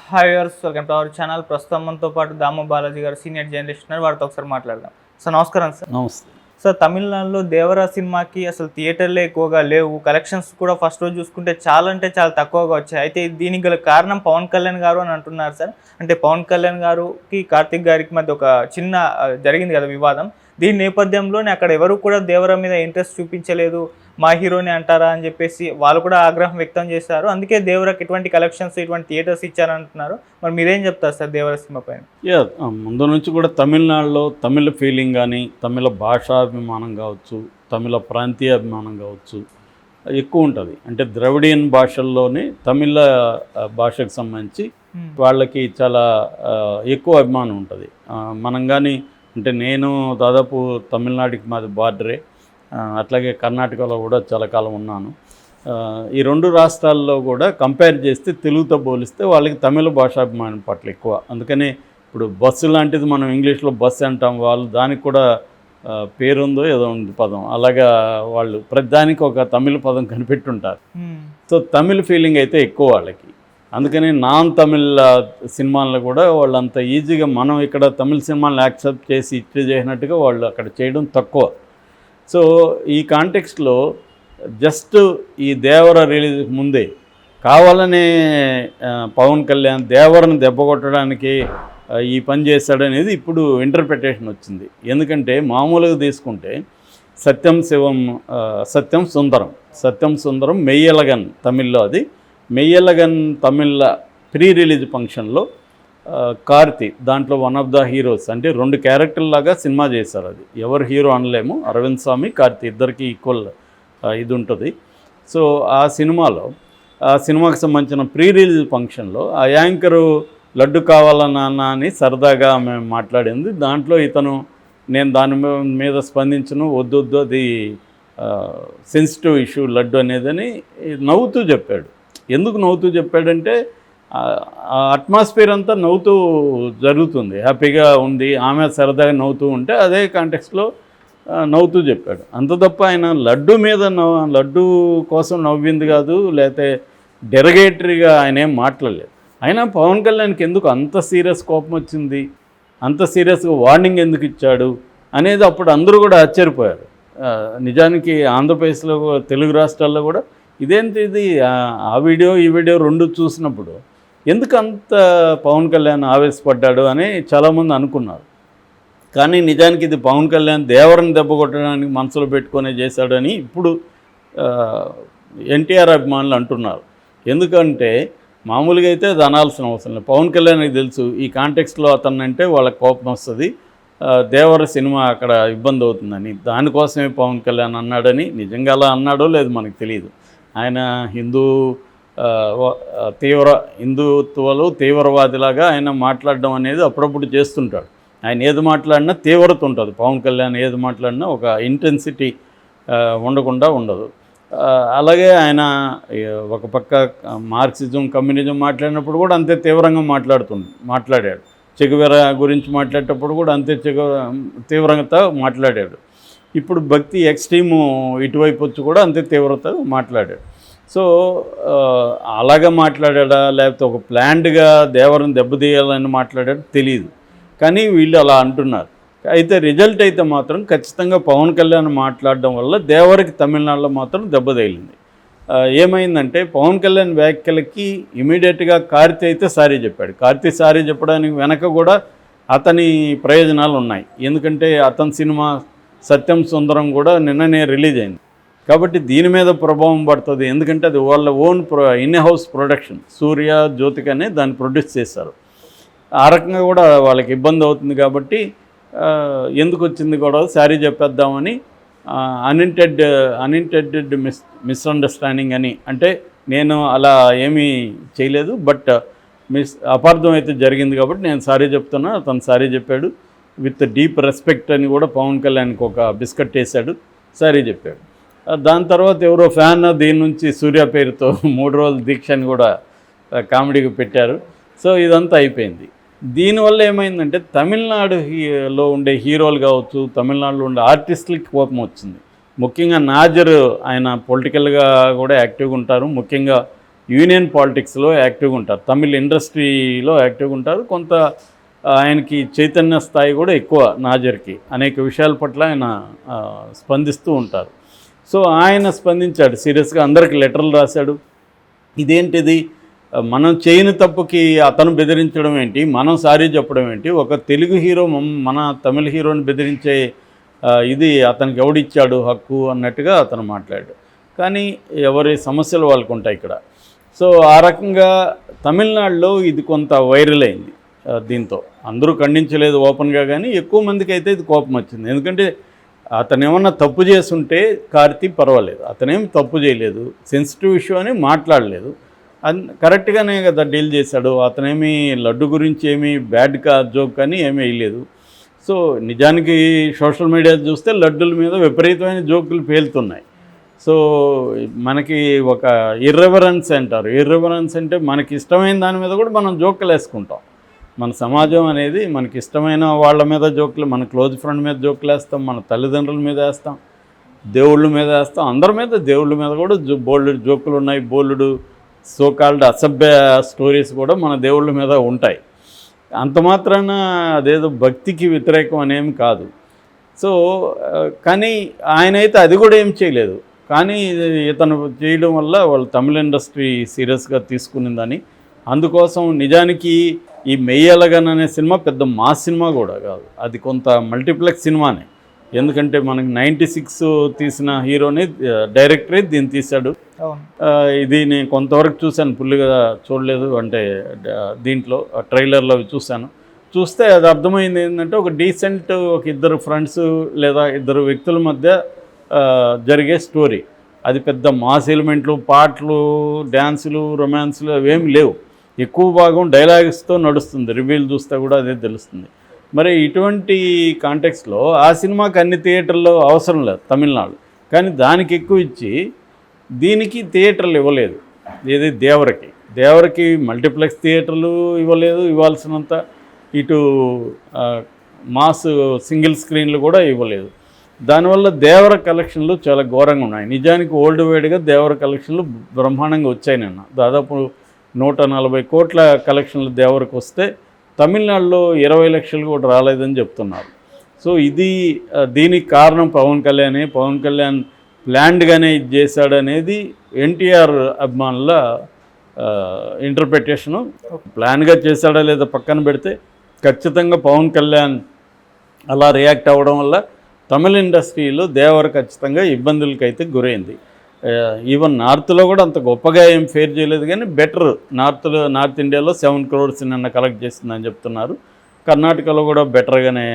Hi viewers, welcome to our channel. ప్రస్తుతం మనతో పాటు దాము బాలాజీ గారు సీనియర్ జర్నలిస్ట్ ఉన్నారు. వారితో ఒకసారి మాట్లాడదాం. సార్ నమస్కారం. సార్ నమస్తే. సార్, తమిళనాడులో దేవరా సినిమాకి అసలు థియేటర్లే ఎక్కువగా లేవు. కలెక్షన్స్ కూడా ఫస్ట్ రోజు చూసుకుంటే చాలా అంటే చాలా తక్కువగా వచ్చాయి. అయితే దీనికి గల కారణం పవన్ కళ్యాణ్ గారు అని అంటున్నారు సార్. అంటే పవన్ కళ్యాణ్ గారికి కార్తిక్ గారికి మధ్య ఒక చిన్న జరిగింది కదా వివాదం. దీని నేపథ్యంలోనే అక్కడ ఎవరు కూడా దేవరా మీద ఇంట్రెస్ట్ చూపించలేదు, మా హీరోని అంటారా అని చెప్పేసి వాళ్ళు కూడా ఆగ్రహం వ్యక్తం చేశారు. అందుకే దేవరాకి ఇటువంటి కలెక్షన్స్, ఇటువంటి థియేటర్స్ ఇచ్చారంటున్నారు. మరి మీరేం చెప్తారు సార్ దేవరా సినిమా పైన? ముందు నుంచి కూడా తమిళనాడులో తమిళ ఫీలింగ్ కానీ, తమిళ భాషాభిమానం కావచ్చు, తమిళ ప్రాంతీయ అభిమానం కావచ్చు ఎక్కువ ఉంటుంది. అంటే ద్రవిడియన్ భాషల్లోనే తమిళ భాషకు సంబంధించి వాళ్ళకి చాలా ఎక్కువ అభిమానం ఉంటుంది. మనం కానీ అంటే నేను దాదాపు తమిళనాడుకి మాది బార్డరే, అట్లాగే కర్ణాటకలో కూడా చాలా కాలం ఉన్నాను. ఈ రెండు రాష్ట్రాల్లో కూడా కంపేర్ చేస్తే తెలుగుతో పోలిస్తే వాళ్ళకి తమిళ భాషాభిమానం పట్ల ఎక్కువ. అందుకని ఇప్పుడు బస్సు లాంటిది మనం ఇంగ్లీష్లో బస్సు అంటాం, వాళ్ళు దానికి కూడా పేరుందో ఏదో ఉంది పదం, అలాగా వాళ్ళు ప్రతిదానికి ఒక తమిళ పదం కనిపెట్టుంటారు. సో తమిళ ఫీలింగ్ అయితే ఎక్కువ వాళ్ళకి. అందుకని నాన్ తమిళ్ సినిమాలను కూడా వాళ్ళు అంత ఈజీగా మనం ఇక్కడ తమిళ సినిమాలను యాక్సెప్ట్ చేసి ఇచ్చి చేసినట్టుగా వాళ్ళు అక్కడ చేయడం తక్కువ. సో ఈ కాంటెక్స్ట్లో జస్ట్ ఈ దేవర రిలీజ్ ముందే కావాలనే పవన్ కళ్యాణ్ దేవరను దెబ్బకొట్టడానికి ఈ పని చేశాడనేది ఇప్పుడు ఇంటర్ప్రిటేషన్ వచ్చింది. ఎందుకంటే మామూలుగా తీసుకుంటే సత్యం సుందరం మెయ్యలగన్ తమిళ్లో, అది మెయ్యలగన్ తమిళ ప్రీ రిలీజ్ ఫంక్షన్లో కార్తీ దాంట్లో వన్ ఆఫ్ ద హీరోస్, అంటే రెండు క్యారెక్టర్లాగా సినిమా చేశారు. అది ఎవరు హీరో అనలేము, అరవింద్ స్వామి కార్తీ ఇద్దరికి ఈక్వల్ ఇది ఉంటుంది. సో ఆ సినిమాకి సంబంధించిన ప్రీ రిలీజ్ ఫంక్షన్లో ఆ యాంకరు లడ్డు కావాలా నాన్న అని సరదాగా మేము మాట్లాడింది. దాంట్లో ఇతను నేను దాని మీద స్పందించను, వద్దు అది సెన్సిటివ్ ఇష్యూ లడ్డు అనేదని నవ్వుతూ చెప్పాడు. ఎందుకు నవ్వుతూ చెప్పాడంటే ఆ అట్మాస్ఫియర్ అంతా నవ్వుతూ జరుగుతుంది, హ్యాపీగా ఉంది, ఆమె సరదాగా నవ్వుతూ ఉంటే అదే కాంటెక్స్లో నవ్వుతూ చెప్పాడు. అంత తప్ప ఆయన లడ్డు కోసం నవ్వింది కాదు, లేకపోతే డెరగేటరీగా ఆయన ఏం మాట్లాడలేదు. అయినా పవన్ కళ్యాణ్కి ఎందుకు అంత సీరియస్ కోపం వచ్చింది, అంత సీరియస్గా వార్నింగ్ ఎందుకు ఇచ్చాడు అనేది అప్పుడు అందరూ కూడా ఆశ్చర్యపోయారు. నిజానికి ఆంధ్రప్రదేశ్లో తెలుగు రాష్ట్రాల్లో కూడా ఇదేంటి ఇది ఆ వీడియో ఈ వీడియో రెండు చూసినప్పుడు ఎందుకు అంత పవన్ కళ్యాణ్ ఆవేశపడ్డాడు అని చాలామంది అనుకున్నారు. కానీ నిజానికి ఇది పవన్ కళ్యాణ్ దేవరని దెబ్బ కొట్టడానికి మనసులో పెట్టుకునే చేశాడని ఇప్పుడు ఎన్టీఆర్ అభిమానులు అంటున్నారు. ఎందుకంటే మామూలుగా అయితే అది అనాల్సిన అవసరం లేదు. పవన్ కళ్యాణ్కి తెలుసు ఈ కాంటెక్స్లో అతనంటే వాళ్ళకి కోపం వస్తుంది, దేవర సినిమా అక్కడ ఇబ్బంది అవుతుందని. దానికోసమే పవన్ కళ్యాణ్ అన్నాడని, నిజంగా అలా అన్నాడో లేదు మనకు తెలియదు. ఆయన హిందుత్వాలు తీవ్రవాదిలాగా ఆయన మాట్లాడడం అనేది అప్పుడప్పుడు చేస్తుంటాడు. ఆయన ఏది మాట్లాడినా తీవ్రత ఉంటుంది. పవన్ కళ్యాణ్ ఏది మాట్లాడినా ఒక ఇంటెన్సిటీ ఉండకుండా ఉండదు. అలాగే ఆయన ఒక పక్క మార్క్సిజం కమ్యూనిజం మాట్లాడినప్పుడు కూడా అంతే తీవ్రంగా మాట్లాడాడు. చెగువెర గురించి మాట్లాడేటప్పుడు కూడా అంతే తీవ్రంగా మాట్లాడాడు. ఇప్పుడు భక్తి ఎక్స్ట్రీము ఇటువైపు వచ్చి కూడా అంతే తీవ్రత మాట్లాడాడు. సో అలాగా మాట్లాడా లేకపోతే ఒక ప్లాన్డ్గా దేవరని దెబ్బతీయాలని మాట్లాడాడు తెలియదు, కానీ వీళ్ళు అలా అంటున్నారు. అయితే రిజల్ట్ అయితే మాత్రం ఖచ్చితంగా పవన్ కళ్యాణ్ మాట్లాడడం వల్ల దేవరికి తమిళనాడులో మాత్రం దెబ్బ తగిలింది. ఏమైందంటే పవన్ కళ్యాణ్ వ్యాఖ్యలకి ఇమీడియట్గా కార్తీ అయితే సారీ చెప్పాడు. కార్తీ సారీ చెప్పడానికి వెనక కూడా అతని ప్రయోజనాలు ఉన్నాయి. ఎందుకంటే అతని సినిమా సత్యం సుందరం కూడా నిన్ననే రిలీజ్ అయింది కాబట్టి దీని మీద ప్రభావం పడుతుంది. ఎందుకంటే అది వాళ్ళ ఓన్ ఇన్ హౌస్ ప్రొడక్షన్, సూర్య జ్యోతికనే దాన్ని ప్రొడ్యూస్ చేశారు. ఆ రకంగా కూడా వాళ్ళకి ఇబ్బంది అవుతుంది కాబట్టి ఎందుకు వచ్చింది కూడా సారీ చెప్పేద్దామని అన్ఇంటెండెడ్ మిస్అండర్స్టాండింగ్ అని, అంటే నేను అలా ఏమీ చేయలేదు, బట్ అపార్థం అయితే జరిగింది కాబట్టి నేను సారీ చెప్తున్నా. అతను సారీ చెప్పాడు విత్ డీప్ రెస్పెక్ట్ అని కూడా పవన్ కళ్యాణ్కి ఒక బిస్కెట్ వేశాడు, సారీ చెప్పాడు. దాని తర్వాత ఎవరో ఫ్యాన్ దీని నుంచి సూర్య పేరుతో 3 రోజుల దీక్ష అని కూడా కామెడీకి పెట్టారు. సో ఇదంతా అయిపోయింది. దీనివల్ల ఏమైందంటే తమిళనాడులో ఉండే హీరోలు కావచ్చు, తమిళనాడులో ఉండే ఆర్టిస్టులకి కోపం వచ్చింది. ముఖ్యంగా నాజర్ ఆయన పొలిటికల్గా కూడా యాక్టివ్గా ఉంటారు. ముఖ్యంగా యూనియన్ పాలిటిక్స్లో యాక్టివ్గా ఉంటారు, తమిళ్ ఇండస్ట్రీలో యాక్టివ్గా ఉంటారు. కొంత ఆయనకి చైతన్య స్థాయి కూడా ఎక్కువ, నాజర్కి అనేక విషయాల పట్ల ఆయన స్పందిస్తూ ఉంటారు. సో ఆయన స్పందించాడు సీరియస్గా, అందరికి లెటర్లు రాశాడు. ఇదేంటిది, మనం చేయని తప్పుకి అతను బెదిరించడం ఏంటి, మనం సారీ చెప్పడం ఏంటి, ఒక తెలుగు హీరో మన తమిళ హీరోని బెదిరించే ఇది అతనికి ఎవడిచ్చాడు హక్కు అన్నట్టుగా అతను మాట్లాడాడు. కానీ ఎవరి సమస్యలు వాళ్ళకు ఉంటాయి ఇక్కడ. సో ఆ రకంగా తమిళనాడులో ఇది కొంత వైరల్ అయింది. దీంతో అందరూ ఖండించలేదు ఓపెన్గా, కానీ ఎక్కువ మందికి అయితే ఇది కోపం వచ్చింది. ఎందుకంటే అతను ఏమన్నా తప్పు చేస్తుంటే కార్తీ పర్వాలేదు, అతనేం తప్పు చేయలేదు, సెన్సిటివ్ ఇష్యూ అని మాట్లాడలేదు, కరెక్ట్గానే కదా డీల్ చేశాడు. అతనేమి లడ్డు గురించి ఏమీ బ్యాడ్ జోక్ కానీ ఏమీ వేయలేదు. సో నిజానికి సోషల్ మీడియా చూస్తే లడ్డుల మీద విపరీతమైన జోకులు పేలుతున్నాయి. సో మనకి ఒక ఇర్రెవరెన్స్ అంటారు, ఇర్రెవరెన్స్ అంటే మనకి ఇష్టమైన దాని మీద కూడా మనం జోకులు వేసుకుంటాం. మన సమాజం అనేది మనకి ఇష్టమైన వాళ్ళ మీద జోకులు, మన క్లోజ్ ఫ్రెండ్ మీద జోకులు వేస్తాం, మన తల్లిదండ్రుల మీద వేస్తాం, దేవుళ్ళ మీద వేస్తాం, అందరి మీద, దేవుళ్ళ మీద కూడా బోల్డ్ జోకులు ఉన్నాయి, బోల్డ్ సోకాల్డ్ అసభ్య స్టోరీస్ కూడా మన దేవుళ్ళ మీద ఉంటాయి. అంత మాత్రాన అదేదో భక్తికి వ్యతిరేకం అనేమి కాదు. సో కానీ ఆయన అయితే అది కూడా ఏం చేయలేదు. కానీ ఇతను చేయడం వల్ల వాళ్ళు తమిళ ఇండస్ట్రీ సీరియస్గా తీసుకునిందని, అందుకోసం నిజానికి ఈ మెయ్యలగన్ అనే సినిమా పెద్ద మాస్ సినిమా కూడా కాదు, అది కొంత మల్టీప్లెక్స్ సినిమానే. ఎందుకంటే మనకి 96 తీసిన హీరోని డైరెక్టరే దీన్ని తీశాడు. ఇది నేను కొంతవరకు చూశాను, ఫుల్గా చూడలేదు, అంటే దీంట్లో ట్రైలర్లో చూశాను. చూస్తే అది అర్థమైంది ఏంటంటే ఒక డీసెంట్, ఒక ఇద్దరు ఫ్రెండ్స్ లేదా ఇద్దరు వ్యక్తుల మధ్య జరిగే స్టోరీ. అది పెద్ద మాస్ ఎలిమెంట్లు, పాటలు, డ్యాన్సులు, రొమాన్స్లు అవేమి లేవు. ఎక్కువ భాగం డైలాగ్స్తో నడుస్తుంది. రివ్యూలు చూస్తే కూడా అదే తెలుస్తుంది. మరి ఇటువంటి కాంటెక్స్లో ఆ సినిమాకి అన్ని థియేటర్లు అవసరం లేదు తమిళనాడు, కానీ దానికి ఎక్కువ ఇచ్చి దీనికి థియేటర్లు ఇవ్వలేదు. ఏది దేవరకి మల్టీప్లెక్స్ థియేటర్లు ఇవ్వలేదు, ఇవ్వాల్సినంత. ఇటు మాస్ సింగిల్ స్క్రీన్లు కూడా ఇవ్వలేదు. దానివల్ల దేవర కలెక్షన్లు చాలా ఘోరంగా ఉన్నాయి. నిజానికి ఓల్డ్ వైడ్గా దేవర కలెక్షన్లు బ్రహ్మాండంగా వచ్చాయి. నిన్న దాదాపు 140 కోట్ల కలెక్షన్లు దేవరకు వస్తే తమిళనాడులో 20 లక్షలు కూడా రాలేదని చెప్తున్నారు. సో ఇది దీనికి కారణం పవన్ కళ్యాణ్ ప్లాన్డ్గానే ఇది చేశాడనేది ఎన్టీఆర్ అభిమానుల ఇంటర్ప్రిటేషను. ప్లాన్గా చేశాడా లేదా పక్కన పెడితే, ఖచ్చితంగా పవన్ కళ్యాణ్ అలా రియాక్ట్ అవ్వడం వల్ల తమిళ ఇండస్ట్రీలో దేవర ఖచ్చితంగా ఇబ్బందులకైతే గురైంది. ఈవెన్ నార్త్లో కూడా అంత గొప్పగా ఏం ఫేర్ చేయలేదు, కానీ బెటర్. నార్త్ ఇండియాలో 7 crores నిన్న కలెక్ట్ చేసిందని చెప్తున్నారు. కర్ణాటకలో కూడా బెటర్గానే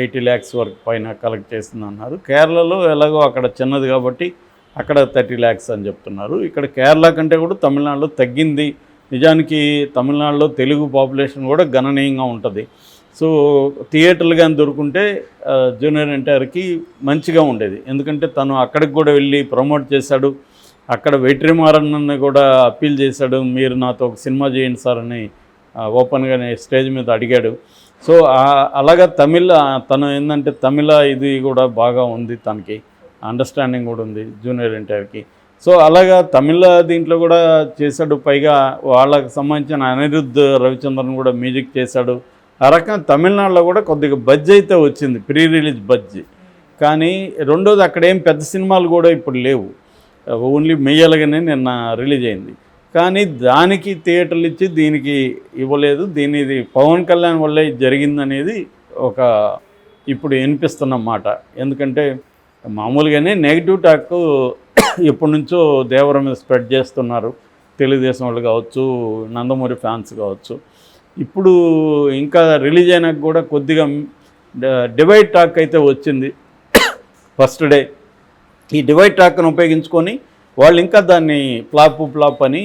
80 lakhs వరకు పైన కలెక్ట్ చేస్తుందన్నారు. కేరళలో ఎలాగో అక్కడ చిన్నది కాబట్టి అక్కడ 30 lakhs అని చెప్తున్నారు. ఇక్కడ కేరళ కంటే కూడా తమిళనాడులో తగ్గింది. నిజానికి తమిళనాడులో తెలుగు పాపులేషన్ కూడా గణనీయంగా ఉంటుంది. సో థియేటర్లు కానీ దొరుకుంటే జూనియర్ ఎన్టీఆర్కి మంచిగా ఉండేది. ఎందుకంటే తను అక్కడికి కూడా వెళ్ళి ప్రమోట్ చేశాడు. అక్కడ వెట్రిమారన్ని కూడా అప్పీల్ చేశాడు, మీరు నాతో ఒక సినిమా చేయండి సార్ అని ఓపెన్గానే స్టేజ్ మీద అడిగాడు. సో అలాగా తను ఏంటంటే తమిళ ఇది కూడా బాగా ఉంది, తనకి అండర్స్టాండింగ్ కూడా ఉంది జూనియర్ ఎన్టీఆర్కి. సో అలాగా తమిళ దీంట్లో కూడా చేశాడు. పైగా వాళ్ళకి సంబంధించిన అనిరుద్ధ్ రవిచంద్రన్ కూడా మ్యూజిక్ చేశాడు. ఆ రకంగా తమిళనాడులో కూడా కొద్దిగా బడ్జ్ అయితే వచ్చింది, ప్రీ రిలీజ్ బడ్జ్. కానీ రెండోది అక్కడేం పెద్ద సినిమాలు కూడా ఇప్పుడు లేవు, ఓన్లీ మెయ్యలగానే నిన్న రిలీజ్ అయింది. కానీ దానికి థియేటర్లు ఇచ్చి దీనికి ఇవ్వలేదు. ఇది పవన్ కళ్యాణ్ వల్లే జరిగిందనేది ఒక ఇప్పుడు వినిపిస్తున్న మాట. ఎందుకంటే మామూలుగానే నెగిటివ్ టాక్ ఎప్పటి నుంచో దేవర మీద స్ప్రెడ్ చేస్తున్నారు, తెలుగుదేశం వాళ్ళు కావచ్చు, నందమూరి ఫ్యాన్స్ కావచ్చు. ఇప్పుడు ఇంకా రిలీజ్ అయినాక కూడా కొద్దిగా డివైడ్ టాక్ అయితే వచ్చింది ఫస్ట్ డే. ఈ డివైడ్ టాక్ను ఉపయోగించుకొని వాళ్ళు ఇంకా దాన్ని ఫ్లాప్ అని